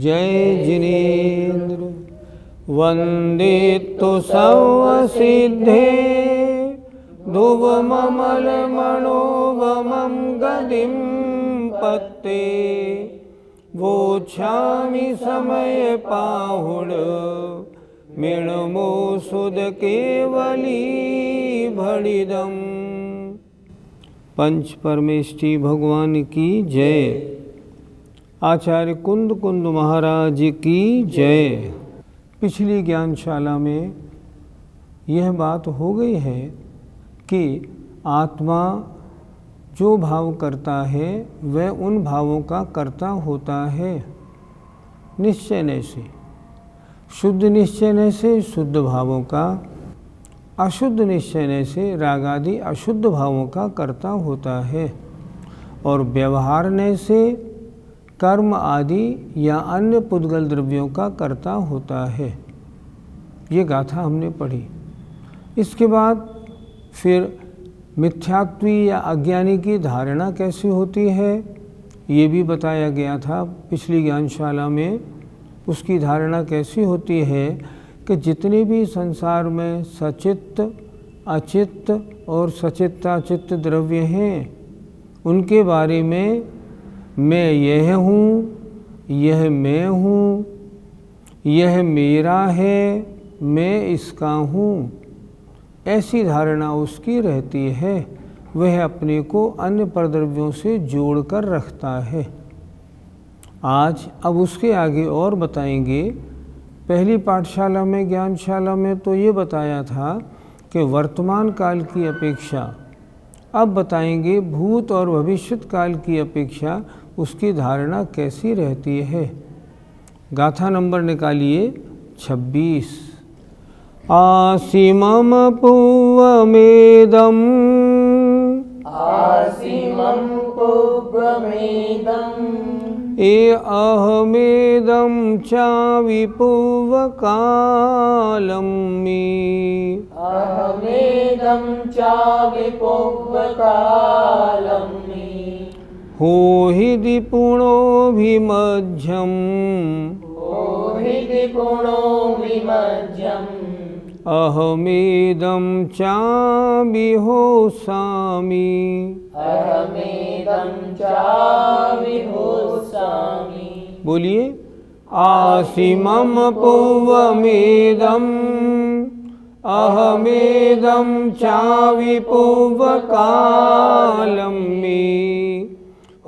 जय जिनेन्द्र। वन्दे तु सर्वसिद्धे ध्रुवममलमनोगमं गतिं पत्ते वोच्छामि समय पाहुड मिणमोसुद केवली भणिदम। पंच परमेष्टि भगवान की जय। आचार्य कुंद कुंद महाराज की जय। पिछली ज्ञानशाला में यह बात हो गई है कि आत्मा जो भाव करता है वह उन भावों का कर्ता होता है निश्चय से, शुद्ध निश्चय से शुद्ध भावों का, अशुद्ध निश्चय से रागादि अशुद्ध भावों का कर्ता होता है, और व्यवहारने से कर्म आदि या अन्य पुद्गल द्रव्यों का कर्ता होता है। ये गाथा हमने पढ़ी। इसके बाद फिर मिथ्यात्वी या अज्ञानी की धारणा कैसी होती है ये भी बताया गया था पिछली ज्ञानशाला में। उसकी धारणा कैसी होती है कि जितने भी संसार में सचित्त, अचित्त और सचित्ताचित्त द्रव्य हैं उनके बारे में मैं यह हूँ, यह मैं हूँ, यह मेरा है, मैं इसका हूँ, ऐसी धारणा उसकी रहती है। वह अपने को अन्य परद्रव्यों से जोड़कर रखता है। आज अब उसके आगे और बताएंगे। पहली पाठशाला में, ज्ञानशाला में तो ये बताया था कि वर्तमान काल की अपेक्षा, अब बताएंगे भूत और भविष्यत काल की अपेक्षा उसकी धारणा कैसी रहती है। गाथा नंबर निकालिए 26। आसीमम पूर्वमेदम, आसीमं पूर्वमेदम् ए अहमेदं चाविपूर्वकालं मे, अहमेदं चाविपूर्वकालं मे, हो हि दिपुणोऽभिमध्यम्, हो हि दिपुणोऽभिमध्यम्, अहमेदं चाविहोसामि, अहमेदं चाविहोसामि। बोलिए। आसीमम पूर्वमेदम्, अहमेदं चाविपूर्वकालं मे,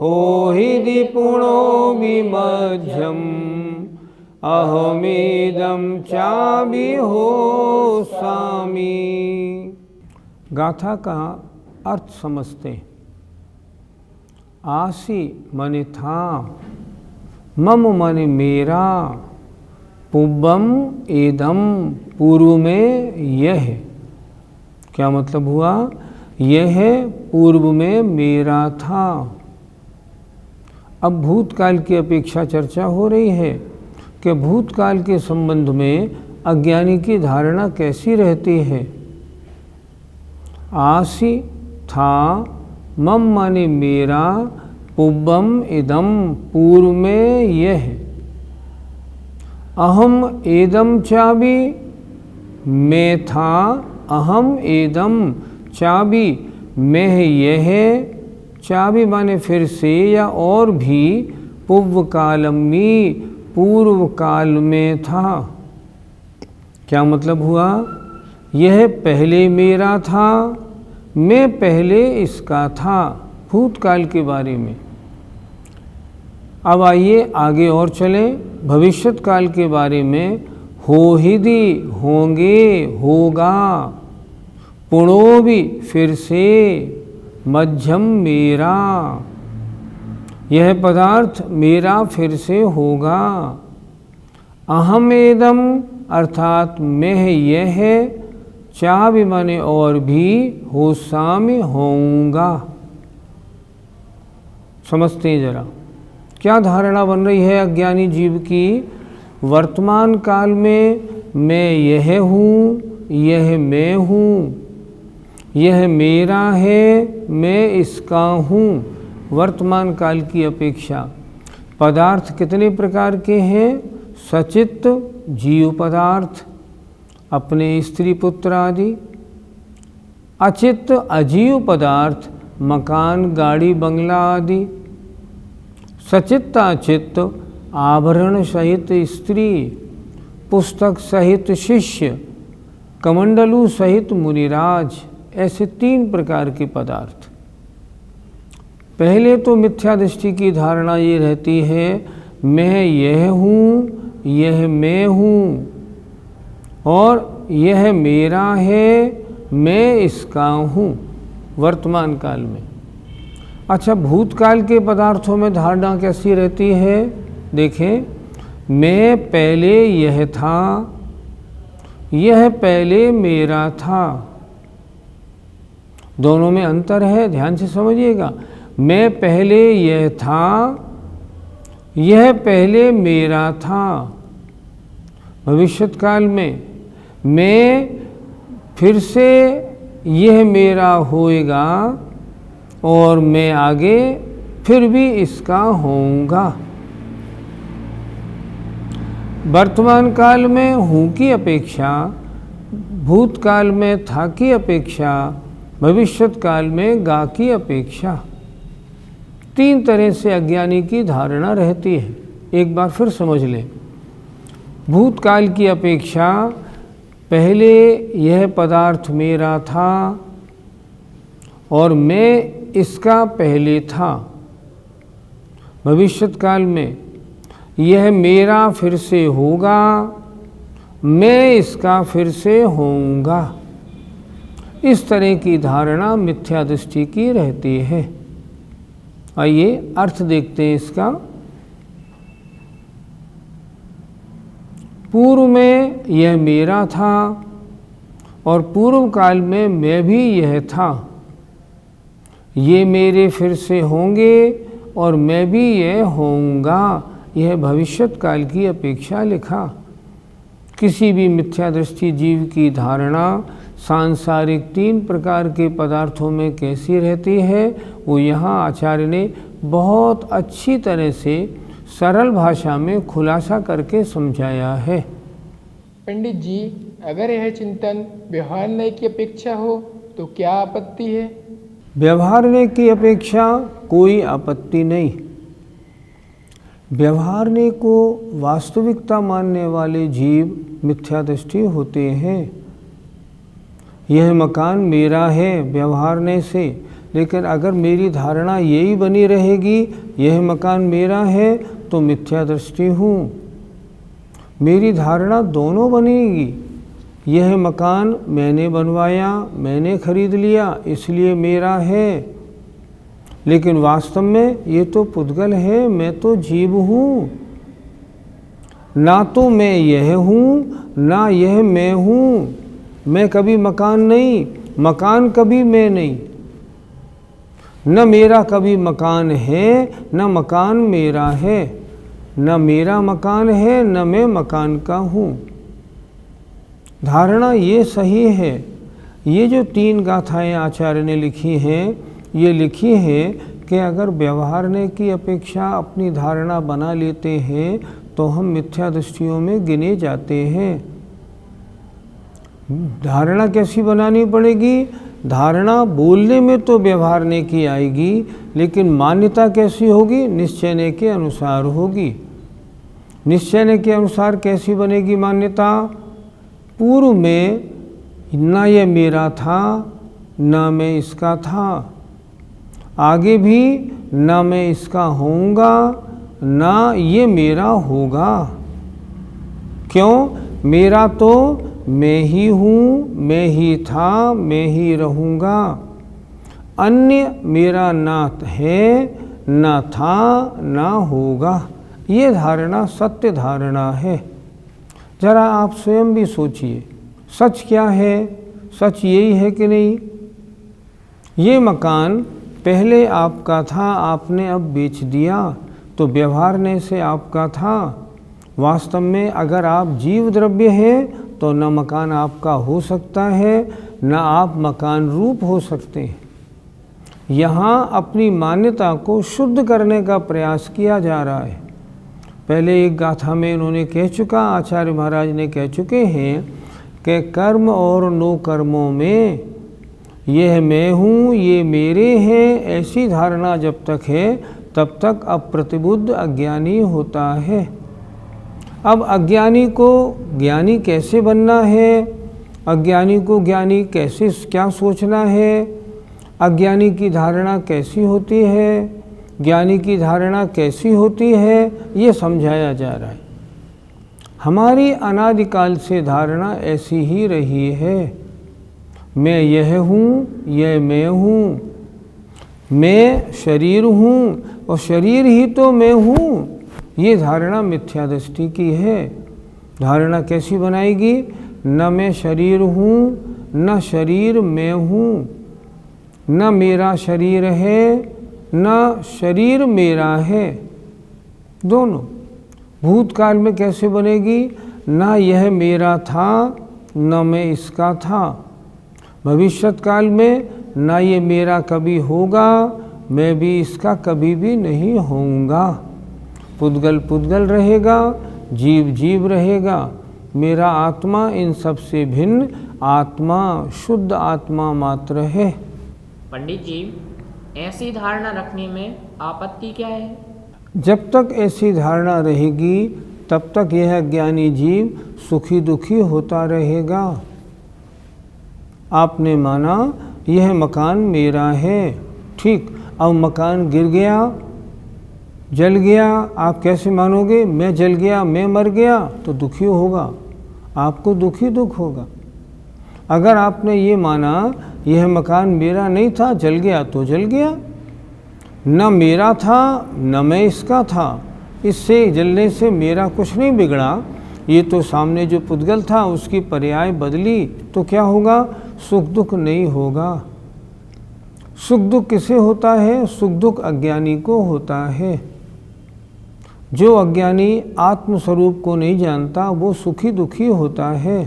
हो हि दिपुणोऽभिमध्यम्, अहमेदं चाविहोसामि। गाथा का अर्थ समझते हैं। आसी माने था, मम माने मेरा, पूर्वम एदम पूर्व में यह। क्या मतलब हुआ? यह पूर्व में मेरा था। अब भूतकाल की अपेक्षा चर्चा हो रही है कि भूतकाल के संबंध में अज्ञानी की धारणा कैसी रहती है। आसी था, मम माने मेरा, पूर्वम इदम पूर्व में यह, अहम एदम चाबी मैं था, अहम एदम चाबी मैं यह, चाबी माने फिर से या और भी, पूर्व कालम में पूर्व काल में था। क्या मतलब हुआ? यह पहले मेरा था, मैं पहले इसका था। भूतकाल के बारे में। अब आइए आगे और चलें भविष्यत काल के बारे में। हो हिदि होंगे, होगा, पुणो भी फिर से, मध्यम मेरा, यह पदार्थ मेरा फिर से होगा। अहमेदम अर्थात मैं यह है, चाबी माने और भी, होसामि होऊंगा। समझते हैं जरा क्या धारणा बन रही है अज्ञानी जीव की। वर्तमान काल में मैं यह हूँ, यह मैं हूँ, यह मेरा है, मैं इसका हूँ। वर्तमान काल की अपेक्षा पदार्थ कितने प्रकार के हैं? सचित्त जीव पदार्थ, अपने स्त्री पुत्र आदि। अचित्त अजीव पदार्थ, मकान गाड़ी बंगला आदि। सचित्त अचित्त, आभरण सहित स्त्री, पुस्तक सहित शिष्य, कमंडलू सहित मुनिराज। ऐसे 3 प्रकार के पदार्थ। पहले तो मिथ्या दृष्टि की धारणा ये रहती है, मैं यह हूँ, यह मैं हूँ, और यह मेरा है, मैं इसका हूँ वर्तमान काल में। अच्छा, भूतकाल के पदार्थों में धारणा कैसी रहती है? देखें, मैं पहले यह था, यह पहले मेरा था। दोनों में अंतर है, ध्यान से समझिएगा। मैं पहले यह था, यह पहले मेरा था। भविष्यत काल में मैं फिर से यह मेरा होएगा और मैं आगे फिर भी इसका होऊंगा। वर्तमान काल में हूँ की अपेक्षा, भूतकाल में था की अपेक्षा, भविष्यत काल में गा की अपेक्षा। 3 तरह से अज्ञानी की धारणा रहती है। एक बार फिर समझ लें। भूतकाल की अपेक्षा पहले यह पदार्थ मेरा था और मैं इसका पहले था। भविष्यत काल में यह मेरा फिर से होगा, मैं इसका फिर से होऊंगा। इस तरह की धारणा मिथ्या दृष्टि की रहती है। आइए अर्थ देखते हैं इसका। पूर्व में यह मेरा था और पूर्व काल में मैं भी यह था। ये मेरे फिर से होंगे और मैं भी यह होऊंगा। यह भविष्यत काल की अपेक्षा लिखा। किसी भी मिथ्या दृष्टि जीव की धारणा सांसारिक 3 प्रकार के पदार्थों में कैसी रहती है, वो यहाँ आचार्य ने बहुत अच्छी तरह से सरल भाषा में खुलासा करके समझाया है। पंडित जी, अगर यह चिंतन व्यवहारने की अपेक्षा हो तो क्या आपत्ति है? व्यवहारने की अपेक्षा कोई आपत्ति नहीं। व्यवहारने को वास्तविकता मानने वाले जीव मिथ्या दृष्टि होते हैं। यह मकान मेरा है व्यवहारने से, लेकिन अगर मेरी धारणा यही बनी रहेगी यह मकान मेरा है तो मिथ्या दृष्टि हूँ। मेरी धारणा दोनों बनेगी। यह मकान मैंने बनवाया, मैंने खरीद लिया, इसलिए मेरा है, लेकिन वास्तव में ये तो पुद्गल है, मैं तो जीव हूँ। ना तो मैं यह हूँ ना यह मैं हूँ। मैं कभी मकान नहीं, मकान कभी मैं नहीं। न मेरा कभी मकान है न मकान मेरा है। न मेरा मकान है न मैं मकान का हूँ। धारणा ये सही है। ये जो 3 गाथाएं आचार्य ने लिखी हैं, ये लिखी है कि अगर व्यवहारने की अपेक्षा अपनी धारणा बना लेते हैं तो हम मिथ्या दृष्टियों में गिने जाते हैं। धारणा कैसी बनानी पड़ेगी? धारणा बोलने में तो व्यवहारने की आएगी, लेकिन मान्यता कैसी होगी? निश्चयने के अनुसार होगी। निश्चयने के अनुसार कैसी बनेगी मान्यता? पूर्व में ना ये मेरा था ना मैं इसका था, आगे भी ना मैं इसका होऊंगा ना ये मेरा होगा। क्यों? मेरा तो मैं ही हूँ, मैं ही था, मैं ही रहूँगा। अन्य मेरा ना है, ना था, ना होगा। ये धारणा सत्य धारणा है। जरा आप स्वयं भी सोचिए, सच क्या है? सच यही है कि नहीं? ये मकान पहले आपका था, आपने अब बेच दिया, तो व्यवहारने से आपका था। वास्तव में अगर आप जीव द्रव्य हैं तो न मकान आपका हो सकता है न आप मकान रूप हो सकते हैं। यहाँ अपनी मान्यता को शुद्ध करने का प्रयास किया जा रहा है। पहले एक गाथा में इन्होंने कह चुका, आचार्य महाराज ने कह चुके हैं कि कर्म और नो कर्मों में यह मैं हूँ, ये मेरे हैं, ऐसी धारणा जब तक है तब तक अप्रतिबुद्ध अज्ञानी होता है। अब अज्ञानी को ज्ञानी कैसे बनना है, अज्ञानी को ज्ञानी कैसे क्या सोचना है, अज्ञानी की धारणा कैसी होती है, ज्ञानी की धारणा कैसी होती है, ये समझाया जा रहा है। हमारी अनादिकाल से धारणा ऐसी ही रही है, मैं यह हूँ, यह मैं हूँ, मैं शरीर हूँ और शरीर ही तो मैं हूँ। ये धारणा मिथ्या दृष्टि की है। धारणा कैसी बनाएगी? न मैं शरीर हूँ, न शरीर मैं हूँ, न मेरा शरीर है, न शरीर मेरा है। दोनों। भूतकाल में कैसे बनेगी? न यह मेरा था, न मैं इसका था। भविष्यत काल में न ये मेरा कभी होगा, मैं भी इसका कभी भी नहीं होऊंगा। पुद्गल पुद्गल रहेगा, जीव जीव रहेगा। मेरा आत्मा इन सब से भिन्न आत्मा, शुद्ध आत्मा मात्र है। पंडित जी, ऐसी धारणा रखने में आपत्ति क्या है? जब तक ऐसी धारणा रहेगी तब तक यह ज्ञानी जीव सुखी दुखी होता रहेगा। आपने माना यह मकान मेरा है, ठीक। अब मकान गिर गया, जल गया, आप कैसे मानोगे? मैं जल गया, मैं मर गया, तो दुखी होगा, आपको दुखी दुख होगा। अगर आपने ये माना यह मकान मेरा नहीं था, जल गया तो जल गया, न मेरा था न मैं इसका था, इससे जलने से मेरा कुछ नहीं बिगड़ा। ये तो सामने जो पुद्गल था उसकी पर्याय बदली तो क्या होगा? सुख दुख नहीं होगा। सुख दुख किसे होता है? सुख दुख अज्ञानी को होता है। जो अज्ञानी आत्मस्वरूप को नहीं जानता वो सुखी दुखी होता है।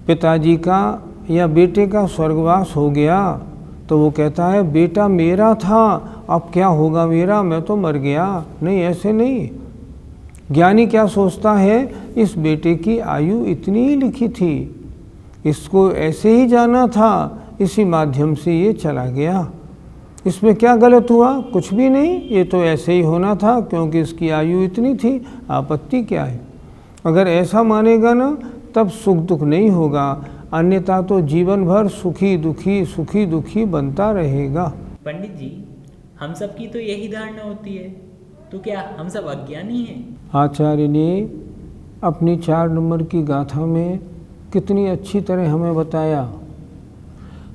पिताजी का या बेटे का स्वर्गवास हो गया तो वो कहता है बेटा मेरा था, अब क्या होगा मेरा, मैं तो मर गया। नहीं, ऐसे नहीं। ज्ञानी क्या सोचता है? इस बेटे की आयु इतनी ही लिखी थी, इसको ऐसे ही जाना था, इसी माध्यम से ये चला गया, इसमें क्या गलत हुआ? कुछ भी नहीं, ये तो ऐसे ही होना था क्योंकि इसकी आयु इतनी थी, आपत्ति क्या है? अगर ऐसा मानेगा ना तब सुख दुख नहीं होगा, अन्यथा तो जीवन भर सुखी दुखी बनता रहेगा। पंडित जी, हम सब की तो यही धारणा होती है, तो क्या हम सब अज्ञानी हैं? आचार्य ने अपनी 4 नंबर की गाथा में कितनी अच्छी तरह हमें बताया।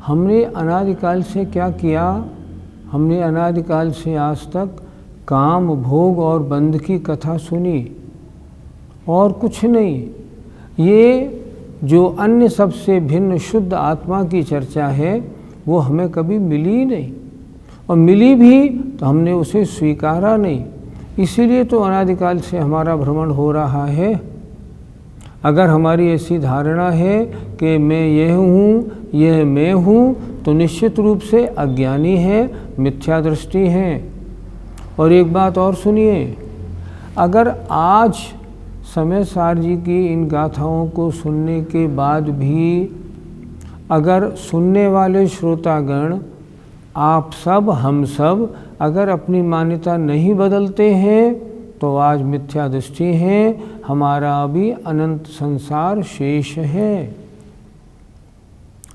हमने अनादिकाल से क्या किया? हमने अनादिकाल से आज तक काम, भोग और बंध की कथा सुनी और कुछ नहीं। ये जो अन्य सबसे भिन्न शुद्ध आत्मा की चर्चा है वो हमें कभी मिली ही नहीं, और मिली भी तो हमने उसे स्वीकारा नहीं। इसीलिए तो अनादिकाल से हमारा भ्रमण हो रहा है। अगर हमारी ऐसी धारणा है कि मैं यह हूँ, यह मैं हूँ, तो निश्चित रूप से अज्ञानी है, मिथ्या दृष्टि है। और एक बात और सुनिए, अगर आज समय सार जी की इन गाथाओं को सुनने के बाद भी अगर सुनने वाले श्रोतागण, आप सब, हम सब अगर अपनी मान्यता नहीं बदलते हैं तो आज मिथ्या दृष्टि है, हमारा अभी अनंत संसार शेष है।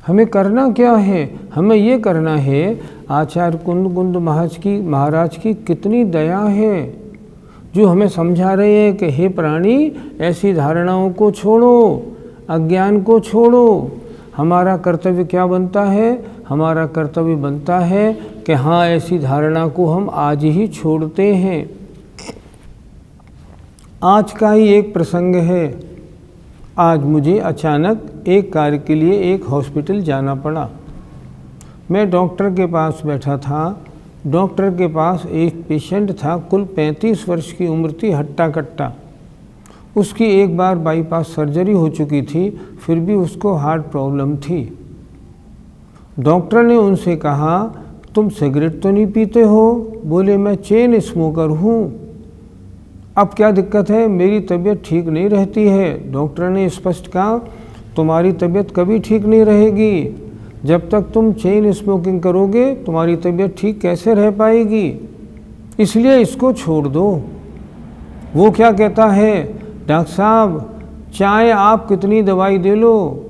हमें करना क्या है? हमें ये करना है, आचार्य कुंद महाराज की कितनी दया है जो हमें समझा रहे हैं कि हे प्राणी, ऐसी धारणाओं को छोड़ो, अज्ञान को छोड़ो। हमारा कर्तव्य क्या बनता है? हमारा कर्तव्य बनता है कि हाँ, ऐसी धारणा को हम आज ही छोड़ते हैं। आज का ही एक प्रसंग है। आज मुझे अचानक एक कार्य के लिए एक हॉस्पिटल जाना पड़ा। मैं डॉक्टर के पास बैठा था। डॉक्टर के पास एक पेशेंट था, कुल 35 वर्ष की उम्र थी, हट्टा कट्टा। उसकी एक बार बाईपास सर्जरी हो चुकी थी, फिर भी उसको हार्ट प्रॉब्लम थी। डॉक्टर ने उनसे कहा, तुम सिगरेट तो नहीं पीते हो? बोले, मैं चेन स्मोकर हूँ। अब क्या दिक्कत है, मेरी तबीयत ठीक नहीं रहती है। डॉक्टर ने स्पष्ट कहा तुम्हारी तबीयत कभी ठीक नहीं रहेगी, जब तक तुम चेन स्मोकिंग करोगे तुम्हारी तबीयत ठीक कैसे रह पाएगी, इसलिए इसको छोड़ दो। वो क्या कहता है, डॉक्टर साहब चाहे आप कितनी दवाई दे लो,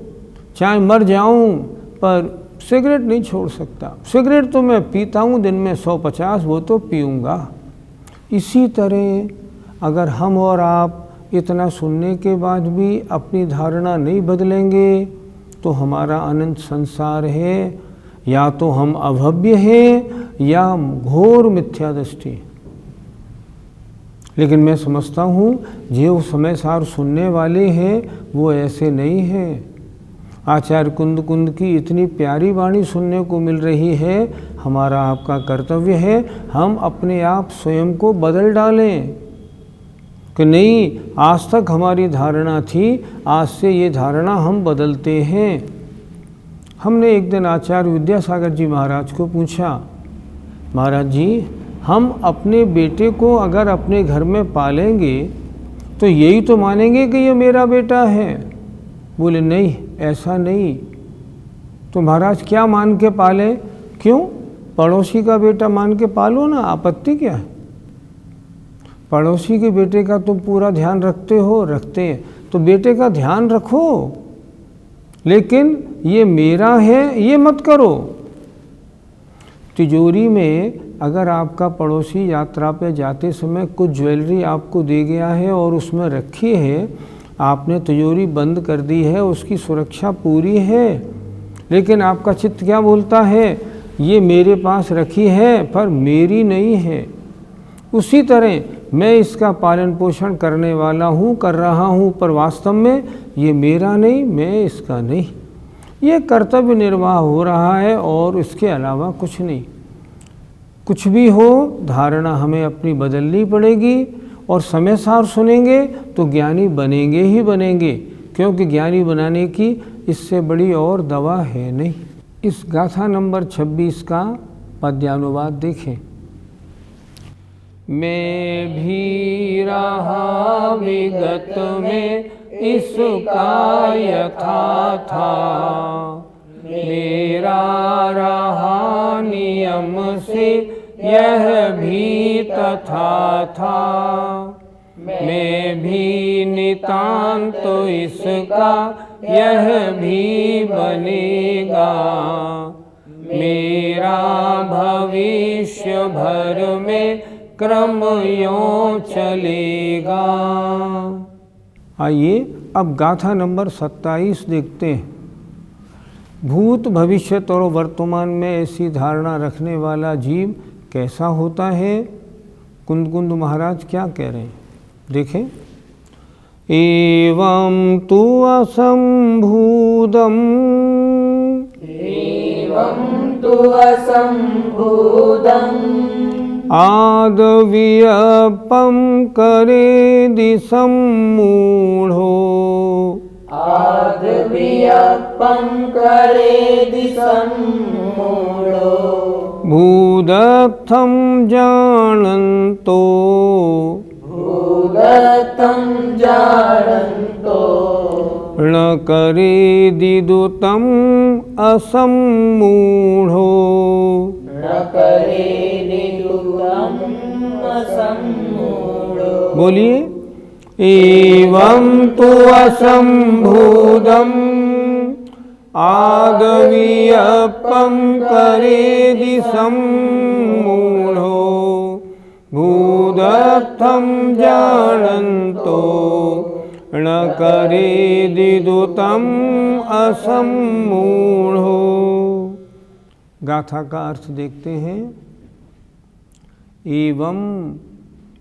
चाहे मर जाऊं, पर सिगरेट नहीं छोड़ सकता। सिगरेट तो मैं पीता हूँ दिन में 150, वो तो पीऊँगा। इसी तरह अगर हम और आप इतना सुनने के बाद भी अपनी धारणा नहीं बदलेंगे तो हमारा अनंत संसार है, या तो हम अभव्य हैं या घोर मिथ्या दृष्टि। लेकिन मैं समझता हूँ जो समय सार सुनने वाले हैं वो ऐसे नहीं हैं। आचार्य कुंद कुंद की इतनी प्यारी वाणी सुनने को मिल रही है। हमारा आपका कर्तव्य है हम अपने आप स्वयं को बदल डालें कि नहीं, आज तक हमारी धारणा थी, आज से ये धारणा हम बदलते हैं। हमने एक दिन आचार्य विद्यासागर जी महाराज को पूछा, महाराज जी हम अपने बेटे को अगर अपने घर में पालेंगे तो यही तो मानेंगे कि ये मेरा बेटा है। बोले नहीं, ऐसा नहीं। तो महाराज क्या मान के पालें? क्यों? पड़ोसी का बेटा मान के पालो ना, आपत्ति क्या है? पड़ोसी के बेटे का तुम पूरा ध्यान रखते हो, रखते हैं, तो बेटे का ध्यान रखो, लेकिन ये मेरा है ये मत करो। तिजोरी में अगर आपका पड़ोसी यात्रा पे जाते समय कुछ ज्वेलरी आपको दे गया है और उसमें रखी है, आपने तिजोरी बंद कर दी है, उसकी सुरक्षा पूरी है, लेकिन आपका चित्त क्या बोलता है, ये मेरे पास रखी है पर मेरी नहीं है। उसी तरह मैं इसका पालन पोषण करने वाला हूँ, कर रहा हूँ, पर वास्तव में ये मेरा नहीं, मैं इसका नहीं। ये कर्तव्य निर्वाह हो रहा है और इसके अलावा कुछ नहीं। कुछ भी हो, धारणा हमें अपनी बदलनी पड़ेगी और समय सार सुनेंगे तो ज्ञानी बनेंगे ही बनेंगे, क्योंकि ज्ञानी बनाने की इससे बड़ी और दवा है नहीं। इस गाथा नंबर 26 का पद्यानुवाद देखें। मैं भी रहा विगत में इसका यथा था, मेरा रहा नियम से यह भी तथा था। मैं भी नितांत तो इसका यह भी बनेगा, मेरा भविष्य भर में क्रम यों चलेगा। आइए अब गाथा नंबर 27 देखते हैं। भूत भविष्य और वर्तमान में ऐसी धारणा रखने वाला जीव कैसा होता है? कुंद कुंद महाराज क्या कह रहे हैं, देखें। एवं तु असंभूतम्, एवं तु असंभूतम्, आदव्यपं करेदि सम्मूढो, आदव्यपं करेदि सम्मूढो, भूदत्थं जानन्तो, भूदत्थं जानन्तो, न करेदि दुतम् असम्मूढो, न करेदि दुतम् असम्मूढो। बोलिए। एवं तु असंभूतम् आदव्यपं करेदि सम्मूढो, भूदत्थं जानन्तो, न करेदि दुतम् असम्मूढो। गाथा का अर्थ देखते हैं। एवं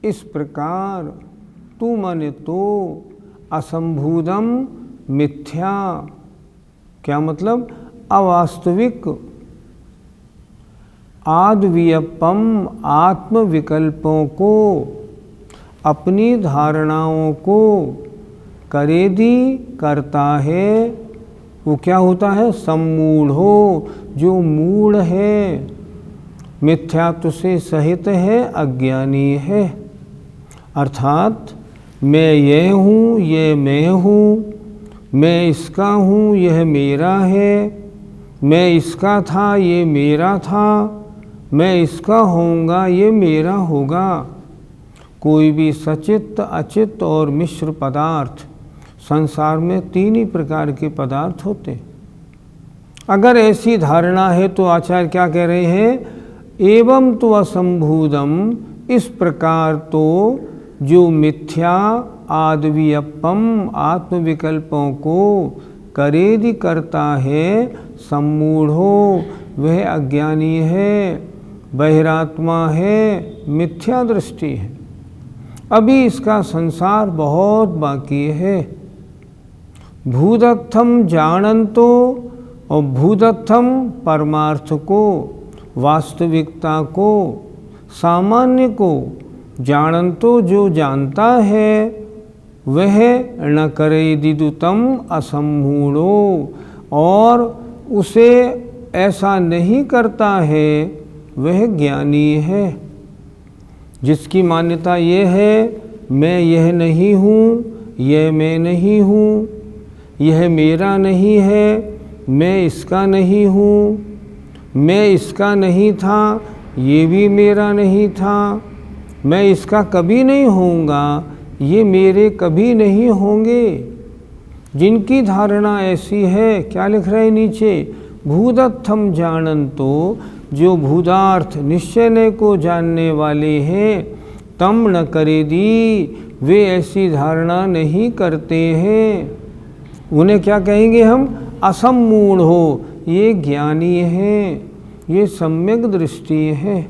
इस प्रकार, तू माने तो, असंभूतम मिथ्या, क्या मतलब अवास्तविक, आद्व्यपम आत्म विकल्पों को, अपनी धारणाओं को, करेदी करता है, वो क्या होता है, सम्मूढ़ो, जो मूढ़ है, मिथ्यात्व से सहित है, अज्ञानी है। अर्थात मैं ये हूँ, ये मैं हूँ, मैं इसका हूँ, यह मेरा है, मैं इसका था, ये मेरा था, मैं इसका होऊंगा, ये मेरा होगा। कोई भी सचित, अचित और मिश्र पदार्थ, संसार में 3 ही प्रकार के पदार्थ होते। अगर ऐसी धारणा है तो आचार्य क्या कह रहे हैं, एवं तो असंभूतम, इस प्रकार तो जो मिथ्या आद्वियपम आत्मविकल्पों को करेदि करता है, सम्मूढ़ो, वह अज्ञानी है, बहिरात्मा है, मिथ्या दृष्टि है। अभी इसका संसार बहुत बाकी है। भूदत्थम जानंतो, और भूदत्थम परमार्थ को, वास्तविकता को, सामान्य को जानंतो जो जानता है, वह न करे दिदुतम असम्मूढ़ो, और उसे ऐसा नहीं करता है, वह ज्ञानी है। जिसकी मान्यता ये है, मैं यह नहीं हूँ, यह मैं नहीं हूँ, यह मेरा नहीं है, मैं इसका नहीं हूँ, मैं इसका नहीं था, ये भी मेरा नहीं था, मैं इसका कभी नहीं होऊंगा, ये मेरे कभी नहीं होंगे। जिनकी धारणा ऐसी है, क्या लिख रहे हैं नीचे, भूदत्थम जानंतो, जो भूदार्थ निश्चय को जानने वाले हैं, तम न करेदी, वे ऐसी धारणा नहीं करते हैं। उन्हें क्या कहेंगे हम, असम्मूढ़ हो, ये ज्ञानी हैं, ये सम्यक दृष्टि है।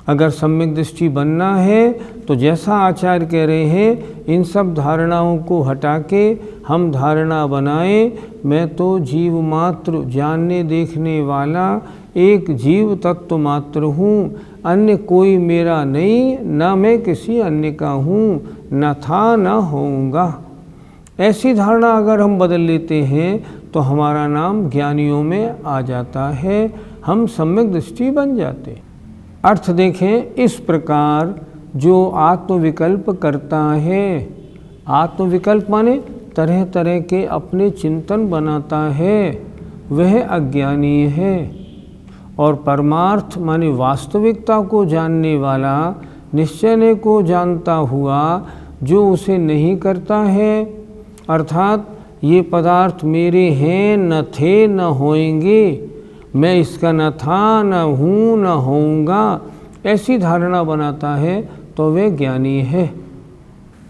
अगर सम्यक दृष्टि बनना है तो जैसा आचार्य कह रहे हैं, इन सब धारणाओं को हटा के हम धारणा बनाएं, मैं तो जीव मात्र, जानने देखने वाला एक जीव तत्व मात्र हूँ, अन्य कोई मेरा नहीं, न मैं किसी अन्य का हूँ, न था न होऊंगा। ऐसी धारणा अगर हम बदल लेते हैं तो हमारा नाम ज्ञानियों में आ जाता है, हम सम्यक दृष्टि बन जाते। अर्थ देखें, इस प्रकार जो आत्मविकल्प करता है, आत्मविकल्प माने तरह तरह के अपने चिंतन बनाता है, वह अज्ञानी है। और परमार्थ माने वास्तविकता को जानने वाला, निश्चय को जानता हुआ जो उसे नहीं करता है, अर्थात ये पदार्थ मेरे हैं, न थे न होएंगे, मैं इसका न था न हूँ न होऊंगा, ऐसी धारणा बनाता है, तो वे ज्ञानी है।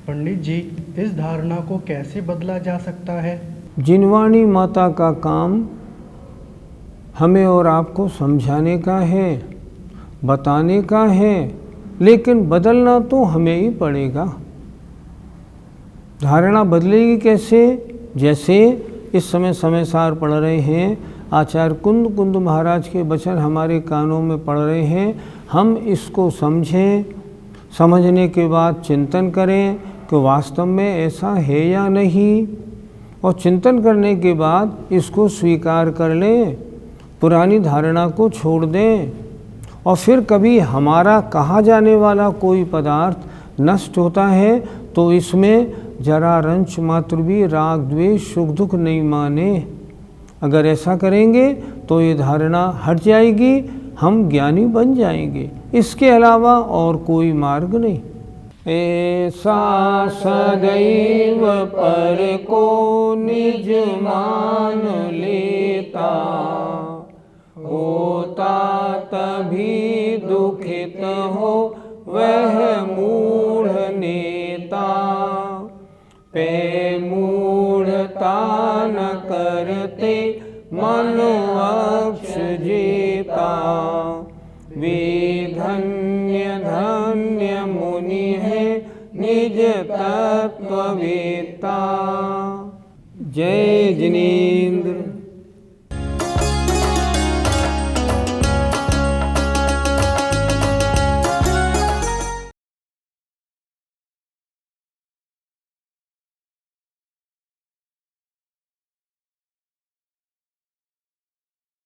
पंडित जी, इस धारणा को कैसे बदला जा सकता है? जिनवाणी माता का काम हमें और आपको समझाने का है, बताने का है, लेकिन बदलना तो हमें ही पड़ेगा। धारणा बदलेगी कैसे? जैसे इस समय समयसार पढ़ रहे हैं, आचार्य कुंद कुंद महाराज के वचन हमारे कानों में पढ़ रहे हैं, हम इसको समझें, समझने के बाद चिंतन करें कि वास्तव में ऐसा है या नहीं, और चिंतन करने के बाद इसको स्वीकार कर लें, पुरानी धारणा को छोड़ दें। और फिर कभी हमारा कहा जाने वाला कोई पदार्थ नष्ट होता है तो इसमें जरा रंच मात्र भी राग द्वेष सुख दुख नहीं माने। अगर ऐसा करेंगे तो ये धारणा हट जाएगी, हम ज्ञानी बन जाएंगे। इसके अलावा और कोई मार्ग नहीं। ऐसा सदैव पर को निज मान लेता, होता तभी दुखित हो वह मूढ़ नेता। पे मूढ़ता न करते मनुअक्ष जी,